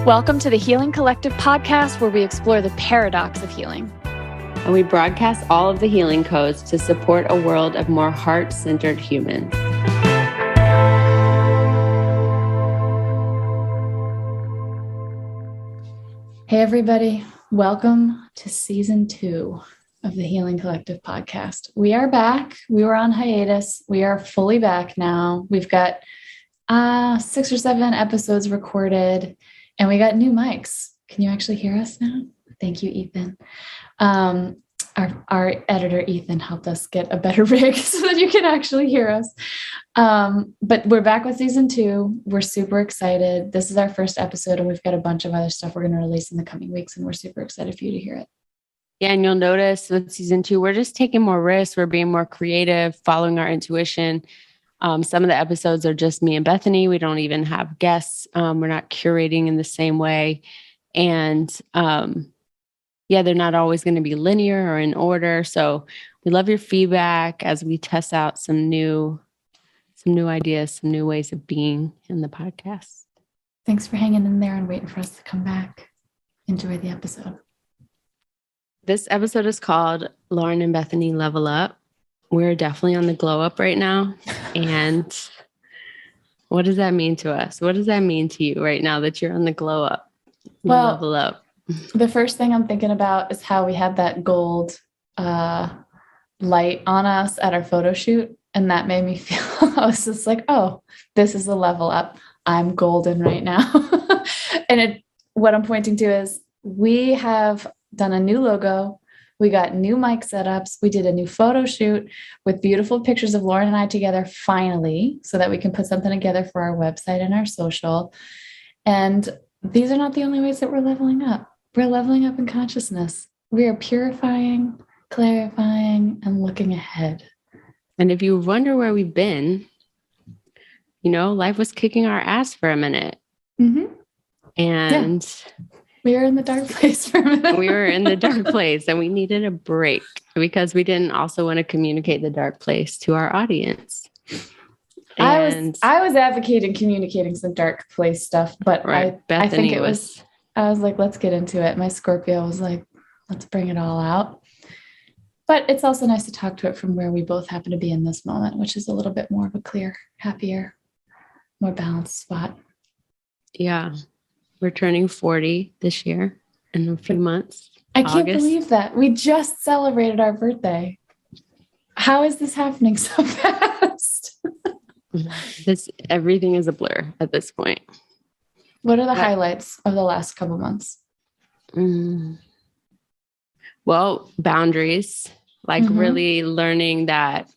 Welcome to the Healing Collective podcast, where we explore the paradox of healing. And we broadcast all of the healing codes to support a world of more heart-centered humans. Hey, everybody. Welcome to season 2 of the Healing Collective podcast. We are back. We were on hiatus. We are fully back now. We've got 6 or 7 episodes recorded, and we got new mics. Can you actually hear us now? Thank you, Ethan. Our editor, Ethan, helped us get a better rig so that you can actually hear us. But we're back with season 2. We're super excited. This is our first episode, and we've got a bunch of other stuff we're going to release in the coming weeks, and we're super excited for you to hear it. Yeah, and you'll notice with season 2, we're just taking more risks. We're being more creative, following our intuition. Some of the episodes are just me and Bethany. We don't even have guests. We're not curating in the same way. And they're not always going to be linear or in order. So we love your feedback as we test out some new ideas, some new ways of being in the podcast. Thanks for hanging in there and waiting for us to come back. Enjoy the episode. This episode is called Lauryn and Bethany Level Up. We're definitely on the glow up right now. And what does that mean to us? What does that mean to you right now that you're on the glow up? Level up. The first thing I'm thinking about is how we had that gold light on us at our photo shoot. And that made me feel, I was just like, oh, this is a level up. I'm golden right now. And what I'm pointing to is we have done a new logo. We got new mic setups. We did a new photo shoot with beautiful pictures of Lauryn and I together finally, so that we can put something together for our website and our social. And these are not the only ways that we're leveling up. We're leveling up in consciousness. We are purifying, clarifying, and looking ahead. And if you wonder where we've been, life was kicking our ass for a minute. Mm-hmm. And we were in the dark place for a minute. We were in the dark place and we needed a break because we didn't also want to communicate the dark place to our audience. And I was advocating communicating some dark place stuff, but right. I think I was like, let's get into it. My Scorpio was like, let's bring it all out. But it's also nice to talk to it from where we both happen to be in this moment, which is a little bit more of a clear, happier, more balanced spot. Yeah. We're turning 40 this year in a few months. I can't believe that. We just celebrated our birthday. How is this happening so fast? Everything is a blur at this point. What are the highlights of the last couple months? Well, boundaries, really learning that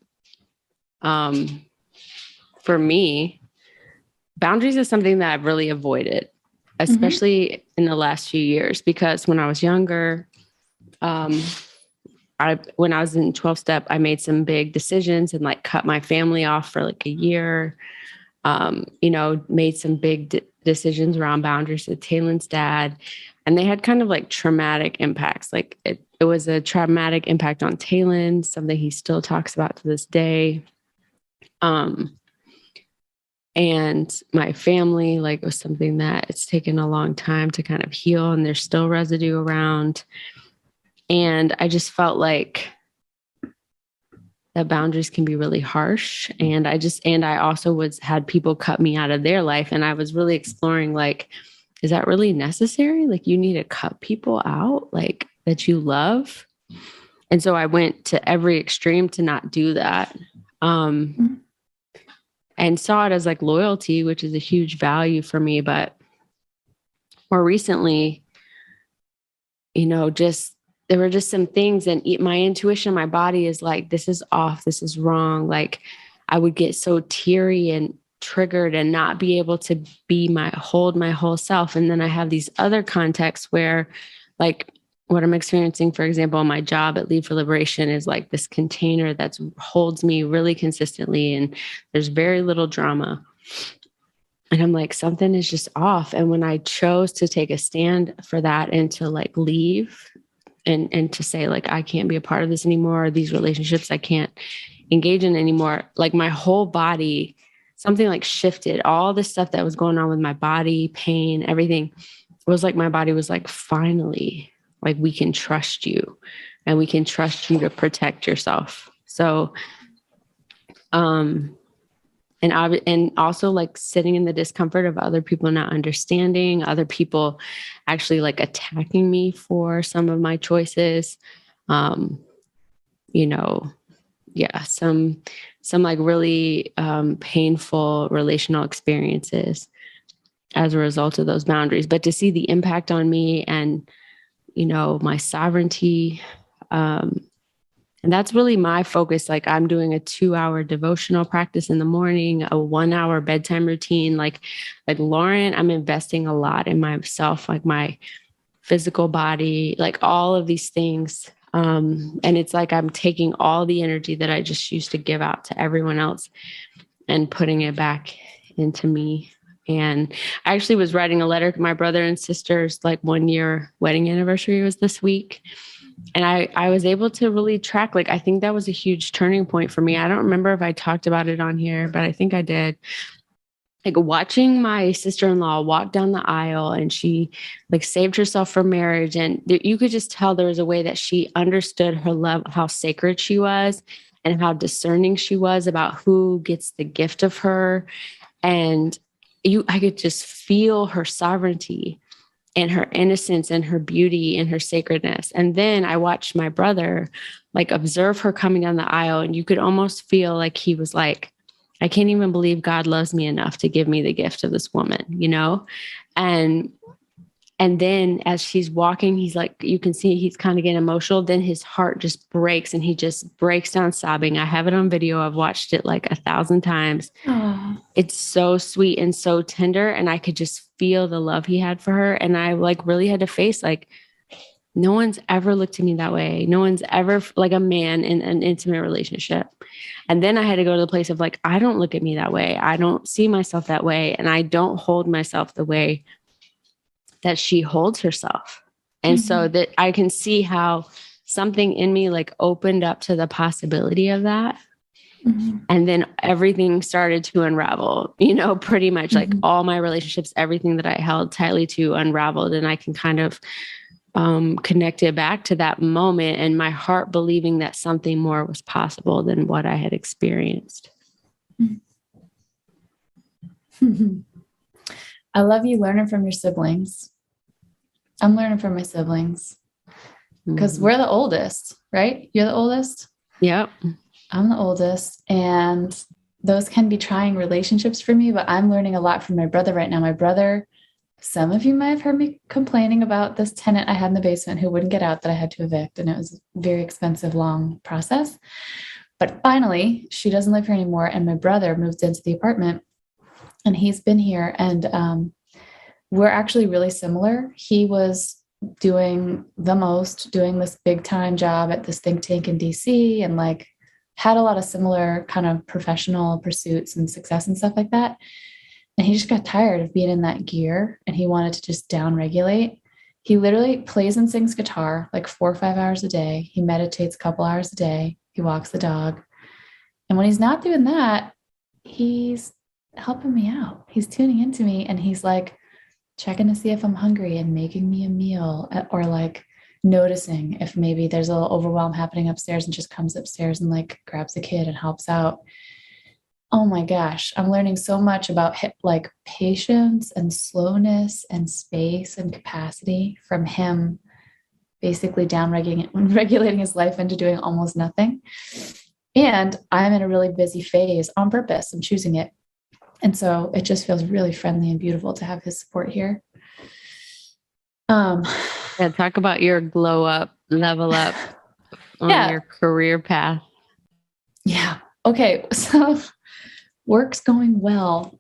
for me, boundaries is something that I've really avoided, especially in the last few years, because when I was younger, when I was in 12-step, I made some big decisions and cut my family off for a year, made some big decisions around boundaries with Taylor's dad. And they had kind of traumatic impacts. It was a traumatic impact on Taylor, something he still talks about to this day. And my family, was something that it's taken a long time to kind of heal, and there's still residue around. And I just felt like that boundaries can be really harsh. And I also had people cut me out of their life. And I was really exploring, is that really necessary? You need to cut people out, that you love. And so I went to every extreme to not do that. And saw it as loyalty, which is a huge value for me. But more recently, there were just some things, and my intuition, my body is this is off, this is wrong. I would get so teary and triggered and not be able to hold my whole self. And then I have these other contexts where what I'm experiencing, for example, my job at Lead for Liberation is this container that holds me really consistently, and there's very little drama. And I'm something is just off. And when I chose to take a stand for that and to leave and to say I can't be a part of this anymore, these relationships I can't engage in anymore, my whole body, something shifted. All the stuff that was going on with my body, pain, everything was like my body was like, finally, like we can trust you and we can trust you to protect yourself. So, and also like sitting in the discomfort of other people not understanding, other people actually like attacking me for some of my choices. You know, yeah, some like really painful relational experiences as a result of those boundaries. But to see the impact on me and, you know, my sovereignty, and that's really my focus. Like I'm doing a 2-hour devotional practice in the morning, a 1-hour bedtime routine. Like Lauryn, I'm investing a lot in myself, like my physical body, like all of these things. And it's like I'm taking all the energy that I just used to give out to everyone else and putting it back into me. And I actually was writing a letter to my brother and sister's like 1-year wedding anniversary was this week. And I was able to really track, like, I think that was a huge turning point for me. I don't remember if I talked about it on here, but I think I did. Like watching my sister-in-law walk down the aisle and she like saved herself for marriage. And you could just tell there was a way that she understood her love, how sacred she was and how discerning she was about who gets the gift of her. And I could just feel her sovereignty and her innocence and her beauty and her sacredness. And then I watched my brother like observe her coming down the aisle, and you could almost feel like he was like, I can't even believe God loves me enough to give me the gift of this woman, you know? And then as she's walking, he's like, you can see he's kind of getting emotional. Then his heart just breaks and he just breaks down sobbing. I have it on video. I've watched it like 1,000 times. Aww. It's so sweet and so tender. And I could just feel the love he had for her. And I like really had to face like, no one's ever looked at me that way. No one's ever like a man in an intimate relationship. And then I had to go to the place of like, I don't look at me that way. I don't see myself that way. And I don't hold myself the way that she holds herself. And so that I can see how something in me like opened up to the possibility of that. And then everything started to unravel, you know, pretty much like all my relationships, everything that I held tightly to unraveled. And I can kind of connect it back to that moment and my heart believing that something more was possible than what I had experienced. I love you learning from your siblings. I'm learning from my siblings because we're the oldest, right? You're the oldest. Yep. I'm the oldest, and those can be trying relationships for me, but I'm learning a lot from my brother right now. My brother, some of you might have heard me complaining about this tenant I had in the basement who wouldn't get out that I had to evict. And it was a very expensive, long process. But finally, she doesn't live here anymore. And my brother moved into the apartment and he's been here. And we're actually really similar. He was doing this big time job at this think tank in DC and like had a lot of similar kind of professional pursuits and success and stuff like that. And he just got tired of being in that gear and he wanted to just down regulate. He literally plays and sings guitar like 4 or 5 hours a day. He meditates a couple hours a day. He walks the dog. And when he's not doing that, he's helping me out. He's tuning into me and he's like checking to see if I'm hungry and making me a meal, or like noticing if maybe there's a little overwhelm happening upstairs and just comes upstairs and like grabs a kid and helps out. Oh my gosh, I'm learning so much about like patience and slowness and space and capacity from him, basically down regulating his life into doing almost nothing. And I'm in a really busy phase on purpose. I'm choosing it. And so it just feels really friendly and beautiful to have his support here. Yeah, talk about your glow up, level up on your career path. Yeah. Okay. So work's going well.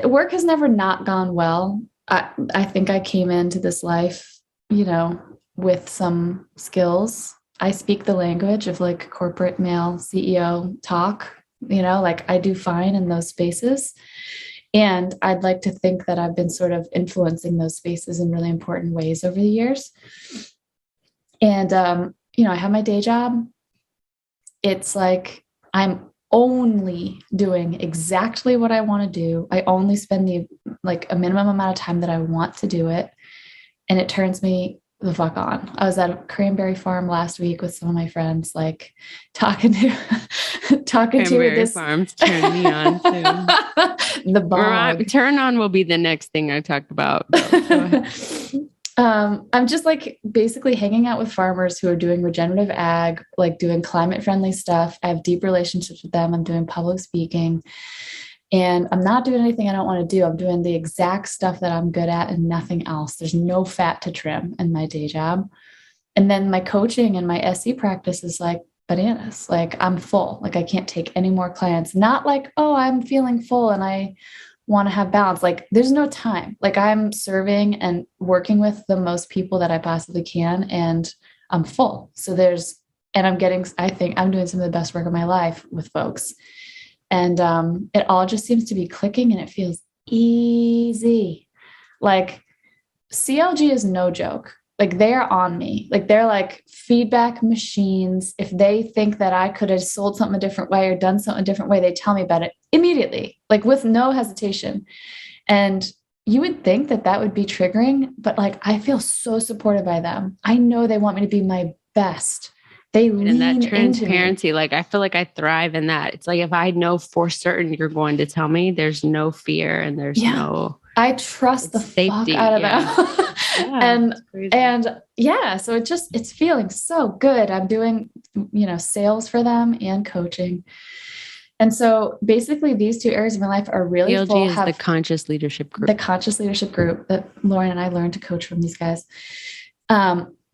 Work has never not gone well. I think I came into this life, you know, with some skills. I speak the language of like corporate male CEO talk, you know, like I do fine in those spaces. And I'd like to think that I've been sort of influencing those spaces in really important ways over the years. And, you know, I have my day job. It's like I'm only doing exactly what I want to do. I only spend a minimum amount of time that I want to do it. and it turns me the fuck on. I was at a cranberry farm last week with some of my friends, like talking to Cranberry this farms turn me on too. the bog. Turn on will be the next thing I talk about. Go ahead. I'm just like basically hanging out with farmers who are doing regenerative ag, like doing climate friendly stuff. I have deep relationships with them. I'm doing public speaking, and I'm not doing anything I don't want to do. I'm doing the exact stuff that I'm good at and nothing else. There's no fat to trim in my day job. And then my coaching and my SE practice is like bananas. Like I'm full. Like I can't take any more clients. Not like, oh, I'm feeling full and I want to have balance. Like there's no time. Like I'm serving and working with the most people that I possibly can, and I'm full. So I think I'm doing some of the best work of my life with folks. And it all just seems to be clicking and it feels easy. Like CLG is no joke. Like they are on me. Like they're like feedback machines. If they think that I could have sold something a different way or done something a different way, they tell me about it immediately, like with no hesitation. And you would think that that would be triggering, but like I feel so supported by them. I know they want me to be my best. They lean and that transparency, into me. like I feel like I thrive in that. It's like if I know for certain you're going to tell me, there's no fear and there's no I trust the safety. fuck out of them. Yeah, and yeah, so it's feeling so good. I'm doing, sales for them and coaching. And so basically these two areas of my life are really CLG full. is the conscious leadership group. The conscious leadership group that Lauryn and I learned to coach from these guys.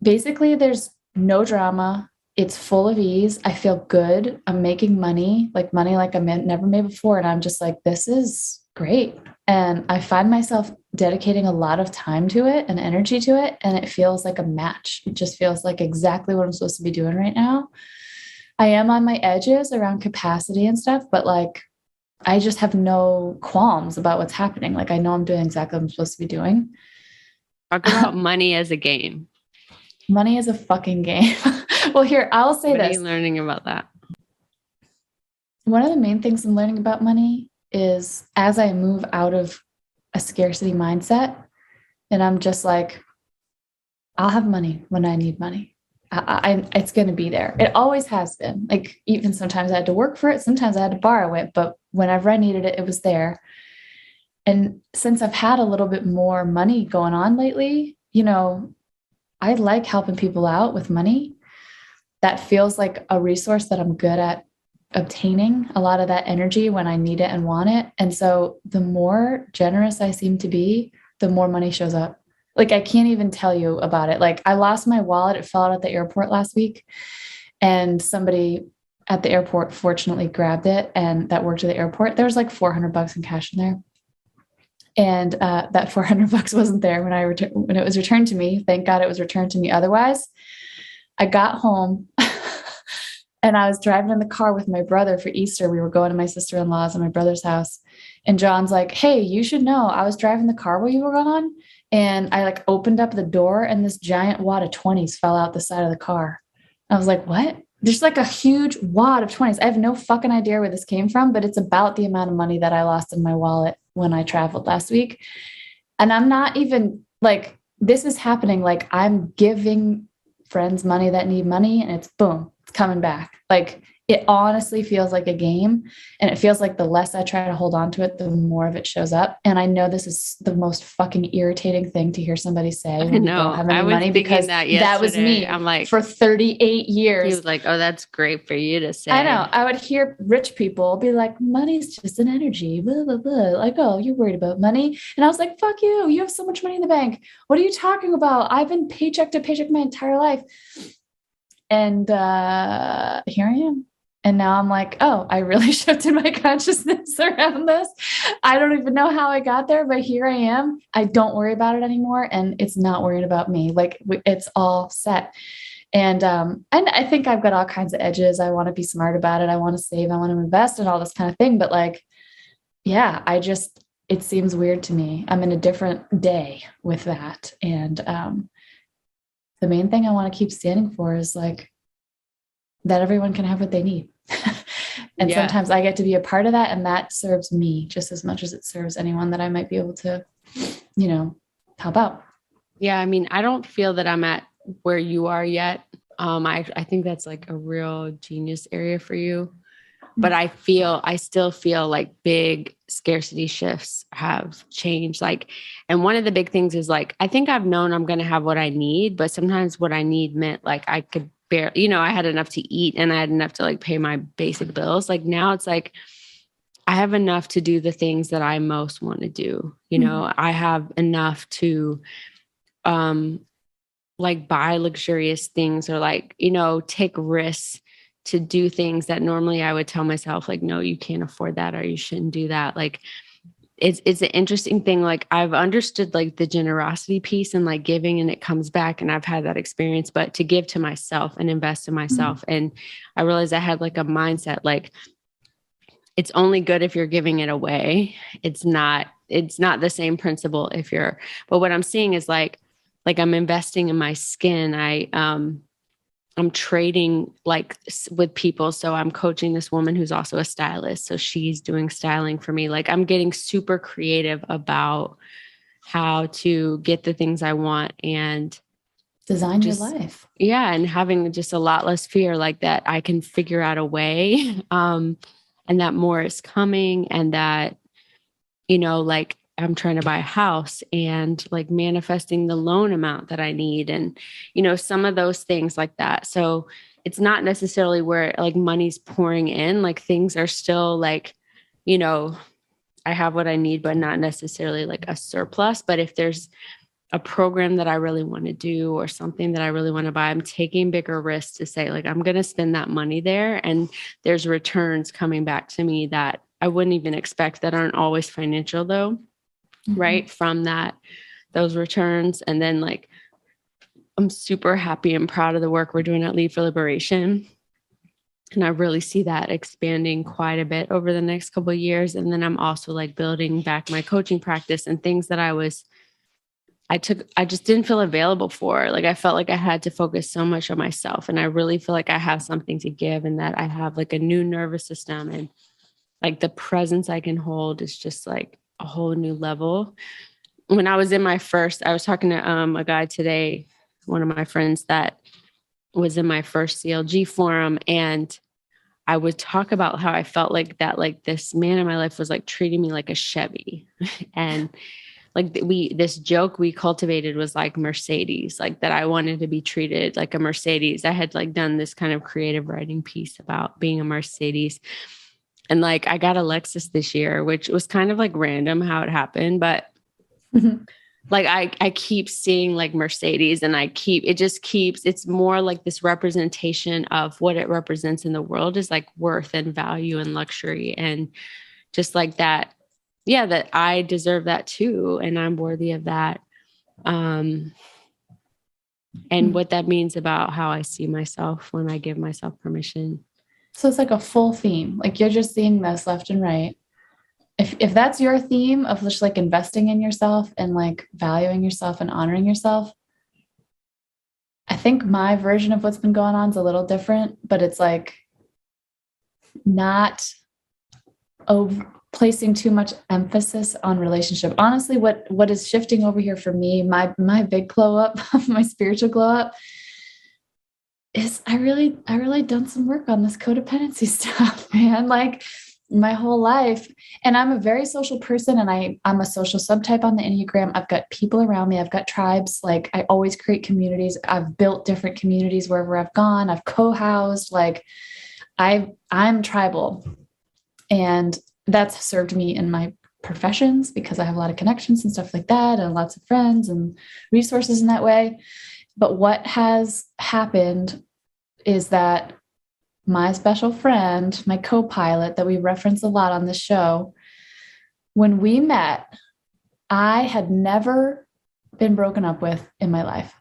Basically there's no drama. It's full of ease. I feel good. I'm making money like I've never made before. And I'm just like, this is great. And I find myself dedicating a lot of time to it and energy to it. And it feels like a match. It just feels like exactly what I'm supposed to be doing right now. I am on my edges around capacity and stuff, but like, I just have no qualms about what's happening. Like, I know I'm doing exactly what I'm supposed to be doing. Talk about money as a game. Money is a fucking game. Well, here, I'll say what this. What are you learning about that? One of the main things I'm learning about money is as I move out of a scarcity mindset, and I'm just like, I'll have money when I need money. It's going to be there. It always has been. Like, even sometimes I had to work for it. Sometimes I had to borrow it. But whenever I needed it, it was there. And since I've had a little bit more money going on lately, I like helping people out with money. That feels like a resource that I'm good at obtaining a lot of that energy when I need it and want it. And so the more generous I seem to be, the more money shows up. Like I can't even tell you about it. Like I lost my wallet. It fell out at the airport last week, and somebody at the airport fortunately grabbed it, and that worked at the airport. There was like $400 in cash in there. And that $400 wasn't there when it was returned to me. Thank God it was returned to me. Otherwise, I got home and I was driving in the car with my brother for Easter. We were going to my sister-in-law's and my brother's house. And John's like, hey, you should know I was driving the car while you were gone. And I like opened up the door and this giant wad of 20s fell out the side of the car. I was like, what? There's like a huge wad of 20s. I have no fucking idea where this came from, but it's about the amount of money that I lost in my wallet when I traveled last week. And I'm not even like, this is happening. Like I'm giving friends money that need money and it's boom, it's coming back. Like it honestly feels like a game. And it feels like the less I try to hold on to it, the more of it shows up. And I know this is the most fucking irritating thing to hear somebody say when you don't have any money, because that was me. I'm like, for 38 years. He was like, oh, that's great for you to say. I know. I would hear rich people be like, money's just an energy, blah, blah, blah. Like, oh, you're worried about money. And I was like, fuck you. You have so much money in the bank. What are you talking about? I've been paycheck to paycheck my entire life. And here I am. And now I'm like, oh, I really shifted my consciousness around this. I don't even know how I got there, but here I am. I don't worry about it anymore. And it's not worried about me. Like it's all set. And I think I've got all kinds of edges. I want to be smart about it. I want to save, I want to invest and all this kind of thing. But like, yeah, it seems weird to me. I'm in a different day with that. And the main thing I want to keep standing for is like that everyone can have what they need. And sometimes I get to be a part of that, and that serves me just as much as it serves anyone that I might be able to, help out. Yeah. I mean, I don't feel that I'm at where you are yet. I think that's like a real genius area for you. But I still feel like big scarcity shifts have changed. Like, and one of the big things is like, I think I've known I'm going to have what I need, but sometimes what I need meant like I could barely, I had enough to eat and I had enough to like pay my basic bills. Like now it's like, I have enough to do the things that I most want to do. I have enough to, um, like buy luxurious things or like, take risks to do things that normally I would tell myself, like, no, you can't afford that or you shouldn't do that. Like it's an interesting thing. Like I've understood like the generosity piece and like giving and it comes back and I've had that experience, but to give to myself and invest in myself. And I realized I had like a mindset, like it's only good if you're giving it away. It's not the same principle but what I'm seeing is like I'm investing in my skin. I'm trading like with people. So I'm coaching this woman who's also a stylist. So she's doing styling for me. Like I'm getting super creative about how to get the things I want and Design your just, life. yeah. And having just a lot less fear like that I can figure out a way. And that more is coming and that, like I'm trying to buy a house and like manifesting the loan amount that I need and, some of those things like that. So it's not necessarily where like money's pouring in, like things are still like, you know, I have what I need, but not necessarily like a surplus. But if there's a program that I really want to do or something that I really want to buy, I'm taking bigger risks to say, like, I'm going to spend that money there. And there's returns coming back to me that I wouldn't even expect that aren't always financial though, right? From those returns. And then like, I'm super happy and proud of the work we're doing at Lead for Liberation. And I really see that expanding quite a bit over the next couple of years. And then I'm also like building back my coaching practice and things that I just didn't feel available for. Like I felt like I had to focus so much on myself. And I really feel like I have something to give and that I have like a new nervous system and like the presence I can hold is just like a whole new level. When I was I was talking to a guy today, one of my friends that was in my first CLG forum. And I would talk about how I felt like that, like this man in my life was like treating me like a Chevy. And like this joke we cultivated was like Mercedes, like that I wanted to be treated like a Mercedes. I had like done this kind of creative writing piece about being a Mercedes. And like I got a Lexus this year, which was kind of like random how it happened, but like I keep seeing like Mercedes and it's more like this representation of what it represents in the world is like worth and value and luxury and just like that. Yeah, that I deserve that too. And I'm worthy of that. And what that means about how I see myself when I give myself permission. So it's like a full theme. Like you're just seeing this left and right. If that's your theme of just like investing in yourself and like valuing yourself and honoring yourself, I think my version of what's been going on is a little different, but it's like not placing too much emphasis on relationship. Honestly, what is shifting over here for me, my big glow up, my spiritual glow up, is I really done some work on this codependency stuff, man. Like my whole life. And I'm a very social person and I'm a social subtype on the Enneagram. I've got people around me. I've got tribes. Like I always create communities. I've built different communities wherever I've gone. I've co-housed. Like I'm tribal. And that's served me in my professions because I have a lot of connections and stuff like that and lots of friends and resources in that way. But what has happened is that my special friend, my co-pilot that we reference a lot on this show, when we met, I had never been broken up with in my life.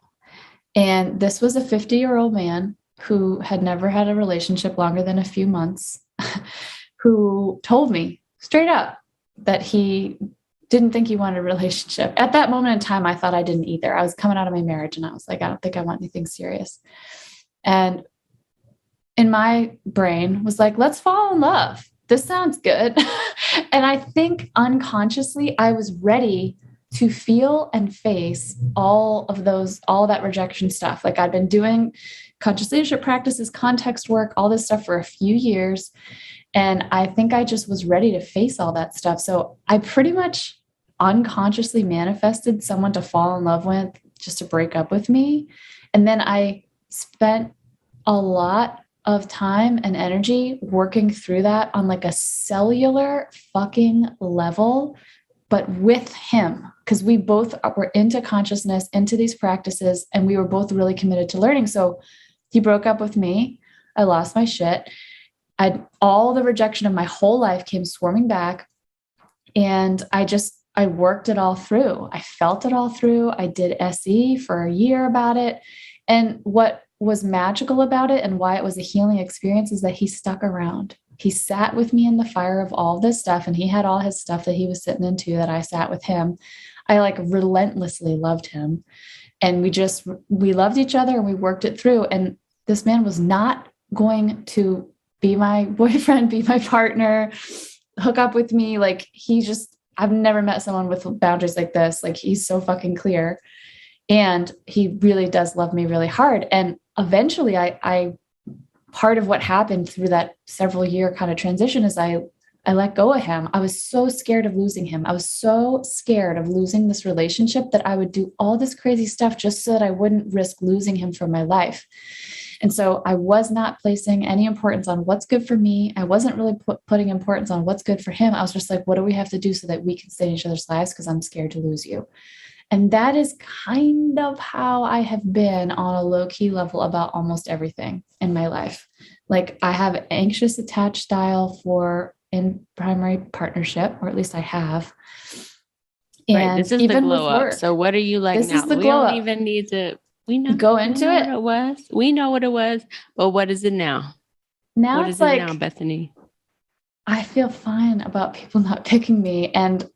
And this was a 50-year-old man who had never had a relationship longer than a few months, who told me straight up that he didn't think he wanted a relationship. At that moment in time, I thought I didn't either. I was coming out of my marriage and I was like, I don't think I want anything serious. And in my brain was like, let's fall in love. This sounds good. And I think unconsciously I was ready to feel and face all of that rejection stuff. Like I'd been doing conscious leadership practices, context work, all this stuff for a few years. And I think I just was ready to face all that stuff. So I pretty much unconsciously manifested someone to fall in love with, just to break up with me. And then I spent a lot of time and energy working through that on like a cellular fucking level, but with him, because we both were into consciousness, into these practices, and we were both really committed to learning. So he broke up with me. I lost my shit. All the rejection of my whole life came swarming back. And I worked it all through. I felt it all through. I did SE for a year about it. And what was magical about it and why it was a healing experience is that he stuck around. He sat with me in the fire of all this stuff, and he had all his stuff that he was sitting into that I sat with him. I like relentlessly loved him. And we loved each other and we worked it through. And this man was not going to be my boyfriend, be my partner, hook up with me. Like I've never met someone with boundaries like this. Like he's so fucking clear. And he really does love me really hard. And eventually I part of what happened through that several year kind of transition is I let go of him. I was so scared of losing him. I was so scared of losing this relationship that I would do all this crazy stuff just so that I wouldn't risk losing him from my life. And so I was not placing any importance on what's good for me. I wasn't really putting importance on what's good for him. I was just like, what do we have to do so that we can stay in each other's lives? Because I'm scared to lose you. And that is kind of how I have been on a low-key level about almost everything in my life. Like I have anxious attached style in primary partnership, or at least I have. And right, this is the glow up. So what are you like this now? Is the we glow don't up. even need to go into it. What it was. We know what it was, but what is it now? Now what it's is it like now, Bethany? I feel fine about people not picking me. And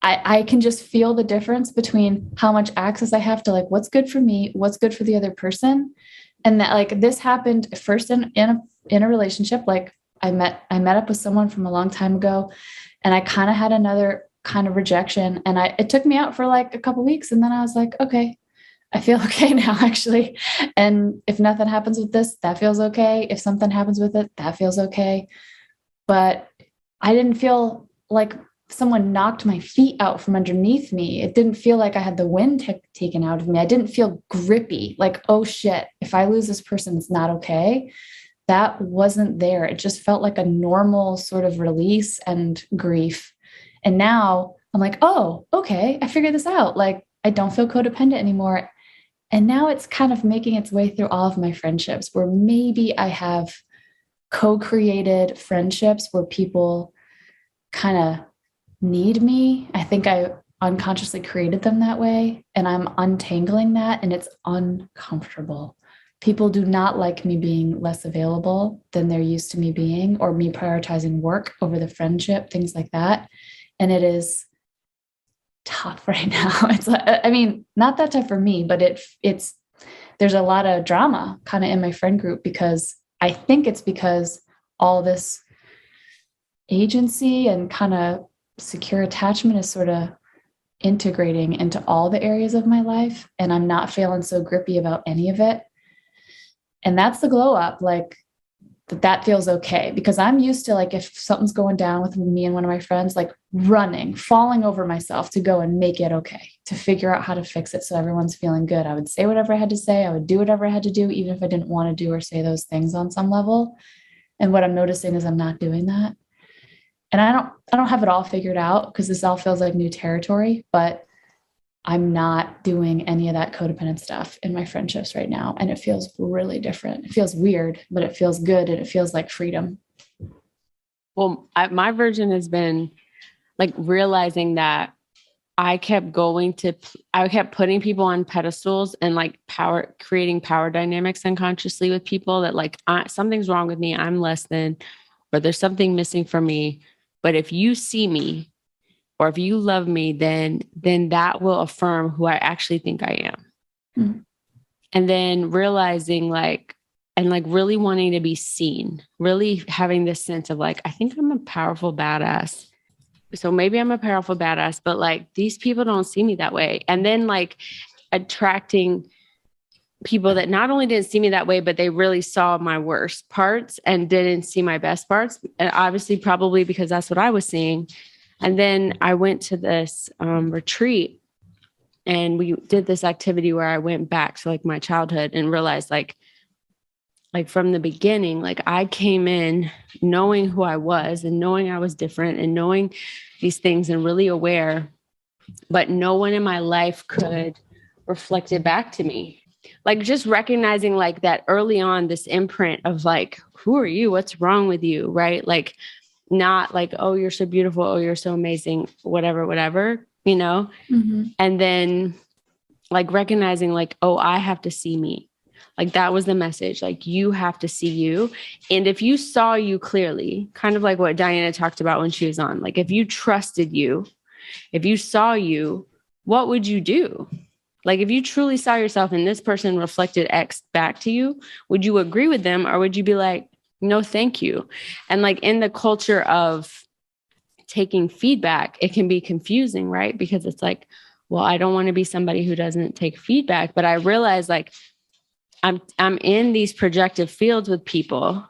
I can just feel the difference between how much access I have to like what's good for me, what's good for the other person. And that like this happened first in a relationship. Like I met up with someone from a long time ago, and I kind of had another kind of rejection. And it took me out for like a couple of weeks. And then I was like, okay, I feel okay now, actually. And if nothing happens with this, that feels okay. If something happens with it, that feels okay. But I didn't feel like someone knocked my feet out from underneath me. It didn't feel like I had the wind taken out of me. I didn't feel grippy, like, oh shit, if I lose this person, it's not okay. That wasn't there. It just felt like a normal sort of release and grief. And now I'm like, oh, okay, I figured this out. Like, I don't feel codependent anymore. And now it's kind of making its way through all of my friendships where maybe I have co-created friendships where people kind of need me. I think I unconsciously created them that way, and I'm untangling that, and it's uncomfortable. People do not like me being less available than they're used to me being, or me prioritizing work over the friendship, things like that. And it is tough right now. It's, I mean, not that tough for me, but it's there's a lot of drama kind of in my friend group, because I think it's because all this agency and kind of secure attachment is sort of integrating into all the areas of my life, and I'm not feeling so grippy about any of it. And that's the glow up, like that feels okay, because I'm used to, like, if something's going down with me and one of my friends, like running, falling over myself to go and make it okay, to figure out how to fix it so everyone's feeling good. I would say whatever I had to say. I would do whatever I had to do, even if I didn't want to do or say those things on some level. And what I'm noticing is I'm not doing that. And I don't have it all figured out, because this all feels like new territory, but I'm not doing any of that codependent stuff in my friendships right now. And it feels really different. It feels weird, but it feels good. And it feels like freedom. Well, my version has been like realizing that I kept putting people on pedestals and like creating power dynamics unconsciously with people that like, something's wrong with me. I'm less than, or there's something missing from me. But if you see me, or if you love me, then that will affirm who I actually think I am. Mm-hmm. And then realizing really wanting to be seen, really having this sense of like, I think I'm a powerful badass. so maybe I'm a powerful badass, but like these people don't see me that way. And then like attracting people that not only didn't see me that way, but they really saw my worst parts and didn't see my best parts. And obviously, probably because that's what I was seeing. And then I went to this retreat, and we did this activity where I went back to like my childhood and realized like from the beginning, like I came in knowing who I was and knowing I was different and knowing these things and really aware, but no one in my life could reflect it back to me. Like just recognizing like that early on, this imprint of like, who are you? What's wrong with you? Right? Like not like, oh, you're so beautiful. Oh, you're so amazing, whatever, whatever, you know? Mm-hmm. And then like recognizing like, oh, I have to see me. Like that was the message. Like you have to see you. And if you saw you clearly, kind of like what Diana talked about when she was on, like if you trusted you, if you saw you, what would you do? Like if you truly saw yourself and this person reflected X back to you, would you agree with them or would you be like, no, thank you? And like in the culture of taking feedback, it can be confusing, right? Because it's like, well, I don't want to be somebody who doesn't take feedback, but I realize like I'm in these projective fields with people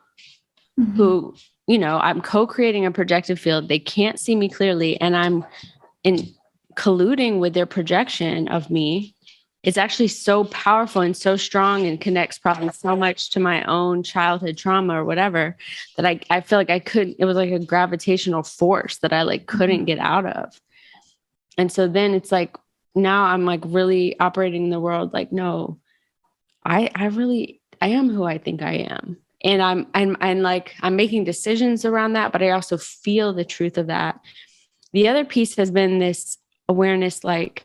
Mm-hmm. who, you know, I'm co-creating a projective field. They can't see me clearly and I'm in colluding with their projection of me. It's actually so powerful and so strong and connects probably so much to my own childhood trauma or whatever that I feel like I couldn't, it was like a gravitational force that I like couldn't get out of. And so then it's like, now I'm like really operating in the world like, no, I am who I think I am. And I'm like, I'm making decisions around that, but I also feel the truth of that. The other piece has been this awareness, like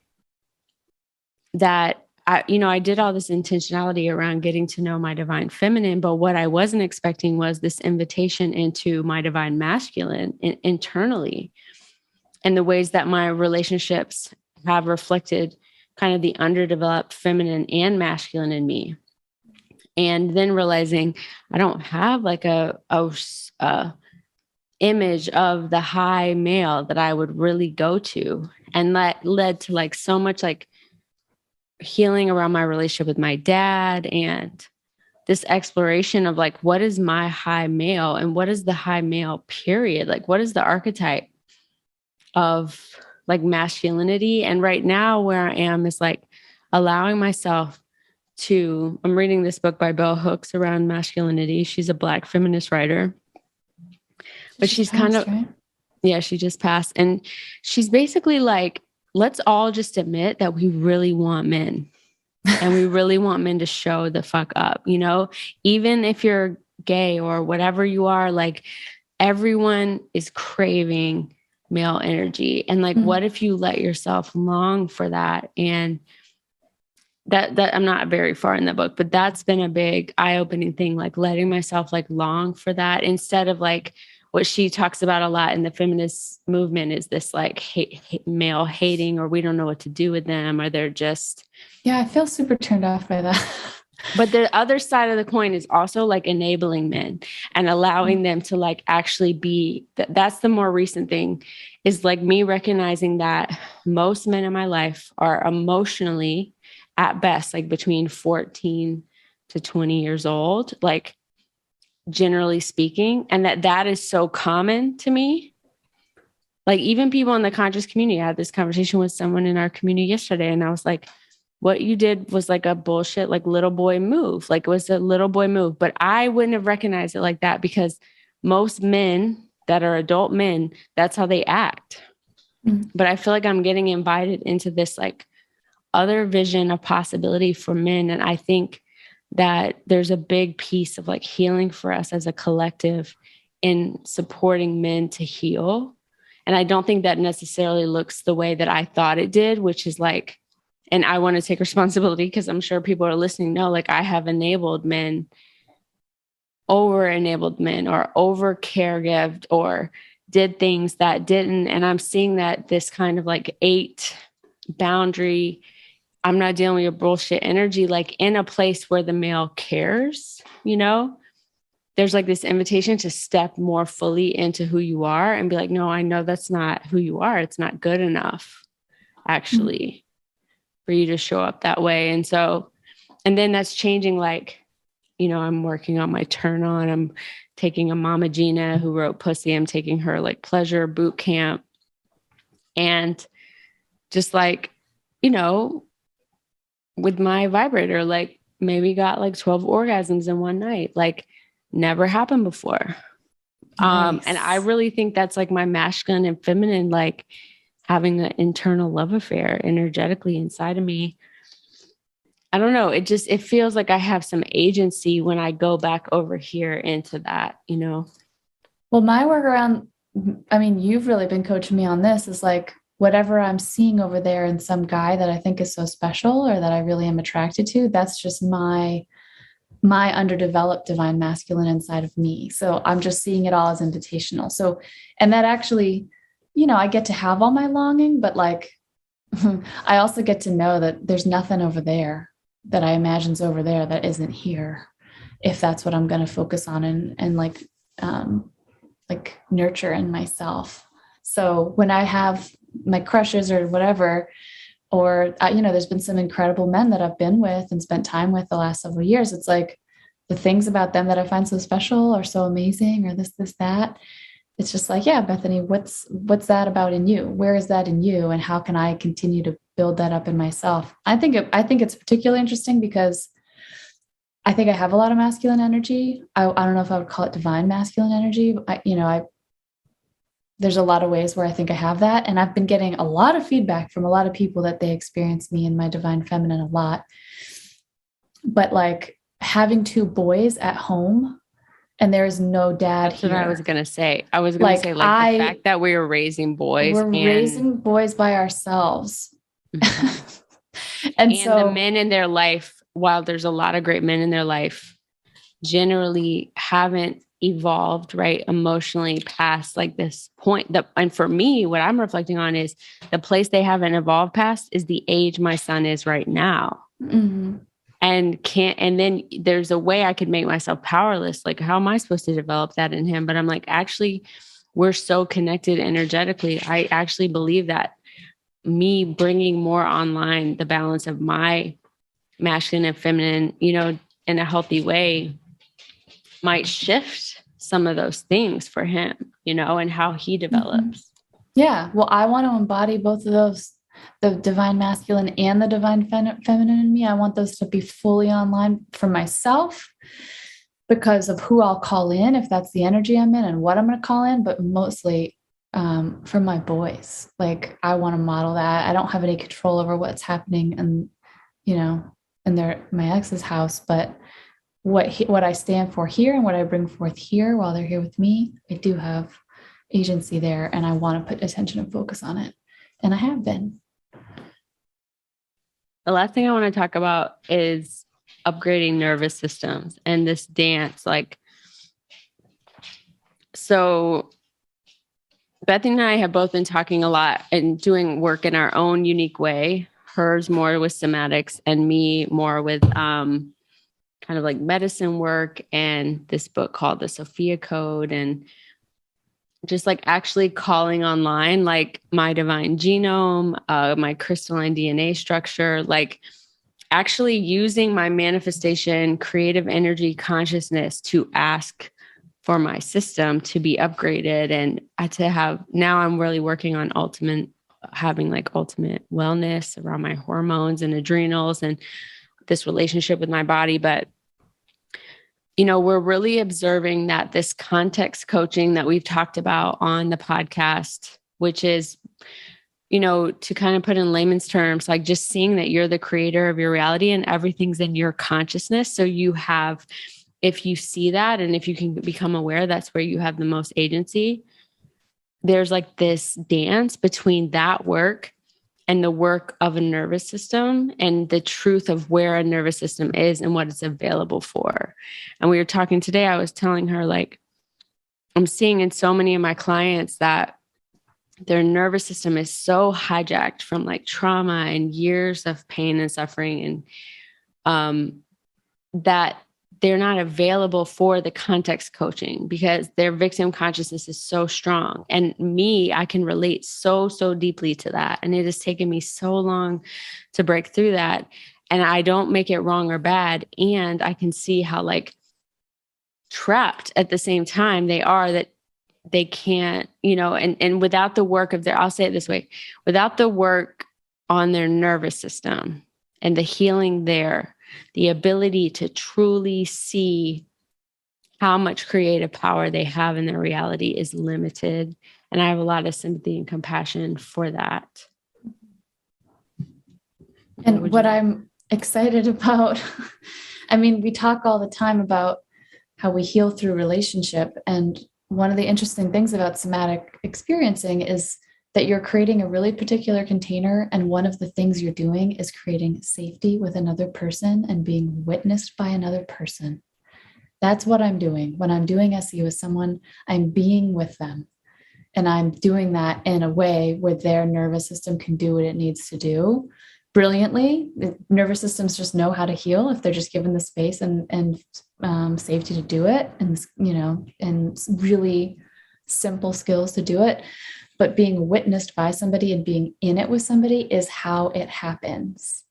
that I did all this intentionality around getting to know my divine feminine, but what I wasn't expecting was this invitation into my divine masculine internally and the ways that my relationships have reflected kind of the underdeveloped feminine and masculine in me. And then realizing I don't have like a image of the high male that I would really go to. And that led to like so much like healing around my relationship with my dad and this exploration of like, what is my high male and what is the high male period? Like, what is the archetype of like masculinity? And right now, where I am is like allowing myself to, I'm reading this book by Bell Hooks around masculinity. She's a Black feminist writer, but she's kind of, right? yeah, she just passed. And she's basically like, let's all just admit that we really want men and we really want men to show the fuck up, you know, even if you're gay or whatever you are, like everyone is craving male energy. And like, what if you let yourself long for that? And that I'm not very far in the book, but that's been a big eye-opening thing, like letting myself like long for that instead of like what she talks about a lot in the feminist movement is this like male hating, or we don't know what to do with them, or they're just. Yeah, I feel super turned off by that. But the other side of the coin is also like enabling men and allowing them to like actually be, that's the more recent thing, is like me recognizing that most men in my life are emotionally at best, like between 14 to 20 years old, like generally speaking, and that is so common to me. Like even people in the conscious community, I had this conversation with someone in our community yesterday, and I was like, what you did was like a bullshit, like little boy move. Like it was a little boy move, but I wouldn't have recognized it like that because most men that are adult men, that's how they act. But I feel like I'm getting invited into this like other vision of possibility for men. And I think that there's a big piece of like healing for us as a collective in supporting men to heal. And I don't think that necessarily looks the way that I thought it did, which is like, and I want to take responsibility because I'm sure people are listening. No, like I have enabled men, over enabled men, or over caregived, or did things that didn't. And I'm seeing that this kind of like 8 boundary, I'm not dealing with your bullshit energy, like in a place where the male cares, you know? there's like this invitation to step more fully into who you are and be like, no, I know that's not who you are. It's not good enough, actually, for you to show up that way. And so, and then that's changing. Like, you know, I'm working on my turn on. I'm taking a Mama Gina who wrote Pussy. I'm taking her like pleasure boot camp. And just like, you know, with my vibrator, like maybe got like 12 orgasms in one night, like never happened before. Nice. And I really think that's like my masculine and feminine, like having an internal love affair energetically inside of me. I don't know. It feels like I have some agency when I go back over here into that, you know? Well, my work around, I mean, you've really been coaching me on this, is like whatever I'm seeing over there in some guy that I think is so special or that I really am attracted to, that's just my underdeveloped divine masculine inside of me. So I'm just seeing it all as invitational. So, and that actually, you know, I get to have all my longing, but like, I also get to know that there's nothing over there that I imagine's over there that isn't here, if that's what I'm going to focus on and like nurture in myself. So when I have my crushes or whatever, or, you know, there's been some incredible men that I've been with and spent time with the last several years. It's like the things about them that I find so special or so amazing or this, that. It's just like, yeah, Bethany, what's that about in you? Where is that in you? And how can I continue to build that up in myself? I think it's particularly interesting because I think I have a lot of masculine energy. I don't know if I would call it divine masculine energy. There's a lot of ways where I think I have that. And I've been getting a lot of feedback from a lot of people that they experience me in my divine feminine a lot. But like having two boys at home and there is no dad That's here. what I was going to say. I was going to say like the fact that we were raising boys. We're raising boys by ourselves. And so the men in their life, while there's a lot of great men in their life, generally haven't evolved right emotionally past like this point that, and for me what I'm reflecting on is the place they haven't evolved past is the age my son is right now. And then there's a way I could make myself powerless, like how am I supposed to develop that in him? But I'm like, actually we're so connected energetically. I actually believe that me bringing more online the balance of my masculine and feminine, you know, in a healthy way might shift some of those things for him, you know, and how he develops. Yeah. Well, I want to embody both of those, the divine masculine and the divine feminine in me. I want those to be fully online for myself because of who I'll call in, if that's the energy I'm in and what I'm going to call in, but mostly for my boys. Like I want to model that. I don't have any control over what's happening and, you know, in my ex's house, but what I stand for here and what I bring forth here while they're here with me, I do have agency there and I want to put attention and focus on it. And I have been. The last thing I want to talk about is upgrading nervous systems and this dance. Like, so Bethany and I have both been talking a lot and doing work in our own unique way. Hers more with somatics and me more with kind of like medicine work and this book called the Sophia Code and just like actually calling online, like my divine genome, my crystalline DNA structure, like actually using my manifestation, creative energy, consciousness to ask for my system to be upgraded and to have, now I'm really working on having like ultimate wellness around my hormones and adrenals and this relationship with my body. But you know, we're really observing that this context coaching that we've talked about on the podcast, which is, you know, to kind of put in layman's terms, like just seeing that you're the creator of your reality and everything's in your consciousness. So you have, if you see that and if you can become aware, that's where you have the most agency. There's like this dance between that work and the work of a nervous system and the truth of where a nervous system is and what it's available for. And we were talking today, I was telling her, like, I'm seeing in so many of my clients that their nervous system is so hijacked from like trauma and years of pain and suffering. And that they're not available for the context coaching because their victim consciousness is so strong. And me, I can relate so deeply to that. And it has taken me so long to break through that. And I don't make it wrong or bad. And I can see how like trapped at the same time they are, that they can't, and without the work of I'll say it this way, without the work on their nervous system and the healing there, the ability to truly see how much creative power they have in their reality is limited. And I have a lot of sympathy and compassion for that. And what I'm excited about, I mean, we talk all the time about how we heal through relationship. And one of the interesting things about somatic experiencing is that you're creating a really particular container. And one of the things you're doing is creating safety with another person and being witnessed by another person. That's what I'm doing. When I'm doing SE with someone, I'm being with them. And I'm doing that in a way where their nervous system can do what it needs to do brilliantly. The nervous systems just know how to heal if they're just given the space and safety to do it, and and really simple skills to do it. But being witnessed by somebody and being in it with somebody is how it happens.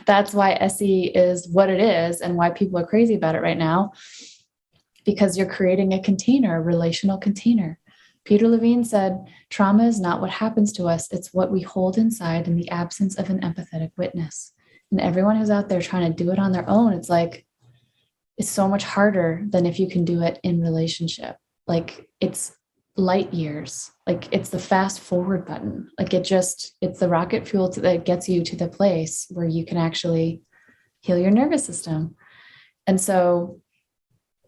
That's why SE is what it is and why people are crazy about it right now, because you're creating a container, a relational container. Peter Levine said, trauma is not what happens to us. It's what we hold inside in the absence of an empathetic witness. And everyone who's out there trying to do it on their own, it's like, it's so much harder than if you can do it in relationship. Like it's light years. Like it's the fast forward button. Like it's the rocket fuel that gets you to the place where you can actually heal your nervous system. And so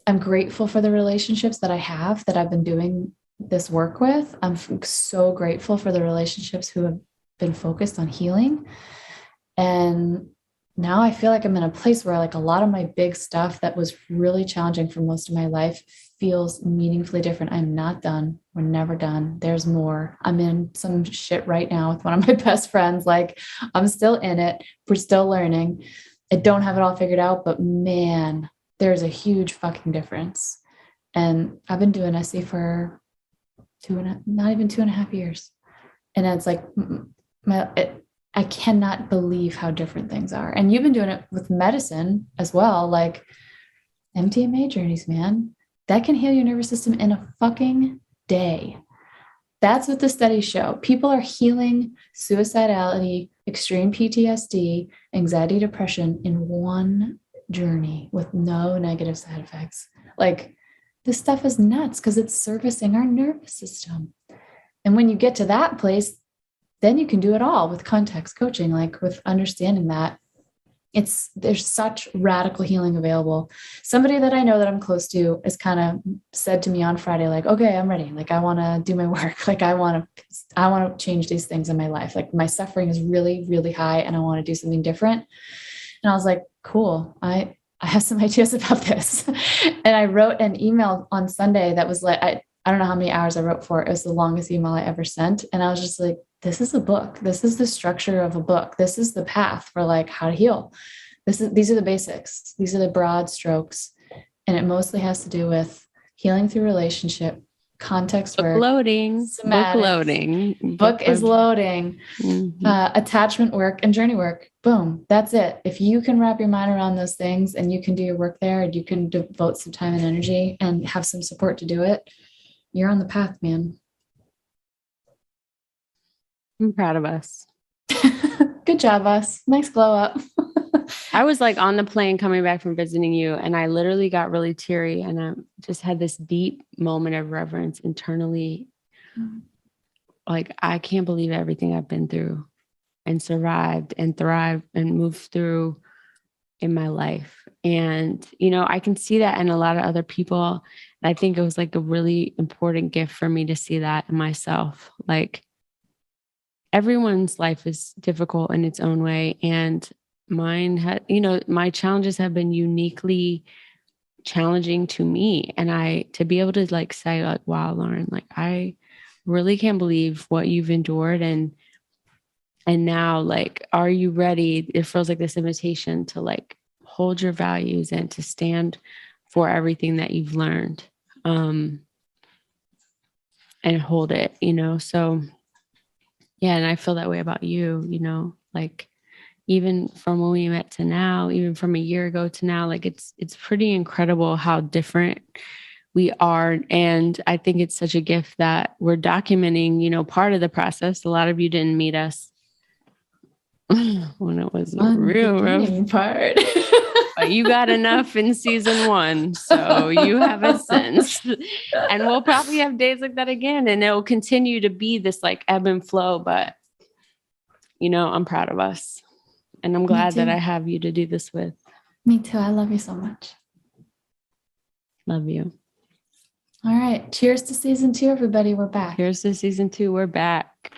I'm grateful for the relationships that I have, that I've been doing this work with. I'm so grateful for the relationships who have been focused on healing. And now I feel like I'm in a place where like a lot of my big stuff that was really challenging for most of my life feels meaningfully different. I'm not done. We're never done. There's more. I'm in some shit right now with one of my best friends. Like I'm still in it. We're still learning. I don't have it all figured out, but man, there's a huge fucking difference. And I've been doing SE for not even 2.5 years. And it's like, I cannot believe how different things are. And you've been doing it with medicine as well, like MDMA journeys, man. That can heal your nervous system in a fucking day. That's what the studies show. People are healing suicidality, extreme PTSD, anxiety, depression in one journey with no negative side effects. Like this stuff is nuts because it's servicing our nervous system. And when you get to that place, then you can do it all with context coaching, like with understanding that there's such radical healing available. Somebody that I know that I'm close to is kind of said to me on Friday, like, okay, I'm ready. Like, I want to do my work. Like, I want to change these things in my life. Like my suffering is really, really high and I want to do something different. And I was like, cool. I have some ideas about this. And I wrote an email on Sunday that was like, I don't know how many hours I wrote for. It was the longest email I ever sent. And I was just like, this is a book. This is the structure of a book. This is the path for like how to heal. These are the basics. These are the broad strokes. And it mostly has to do with healing through relationship, context book work, loading, somatics, book loading, book is loading, attachment work and journey work. Boom. That's it. If you can wrap your mind around those things and you can do your work there and you can devote some time and energy and have some support to do it, you're on the path, man. I'm proud of us. Good job, us. Nice glow up. I was like on the plane coming back from visiting you, and I literally got really teary, and I just had this deep moment of reverence internally. Like, I can't believe everything I've been through and survived and thrived and moved through in my life. And, I can see that in a lot of other people. And I think it was like a really important gift for me to see that in myself. Like, everyone's life is difficult in its own way. And mine had, my challenges have been uniquely challenging to me. And to be able to like say like, wow, Lauryn, like I really can't believe what you've endured. And now like, are you ready? It feels like this invitation to like hold your values and to stand for everything that you've learned, and hold it, so yeah. And I feel that way about you, like even from when we met to now, even from a year ago to now, like it's pretty incredible how different we are. And I think it's such a gift that we're documenting, part of the process. A lot of you didn't meet us when it was a real rough part. But you got enough in season 1. So you have a sense. And we'll probably have days like that again. And it will continue to be this like ebb and flow. But, I'm proud of us. And I'm glad that I have you to do this with. Me too. I love you so much. Love you. All right. Cheers to season 2, everybody. We're back. Cheers to season 2. We're back.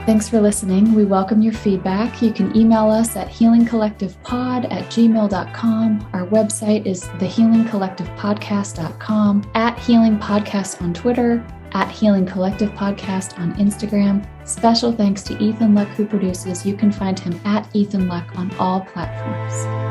Thanks for listening. We welcome your feedback. You can email us at healingcollectivepod@gmail.com. Our website is thehealingcollectivepodcast.com, @healingpodcast on Twitter, @healingcollectivepodcast on Instagram. Special thanks to Ethan Luck, who produces. You can find him @EthanLuck on all platforms.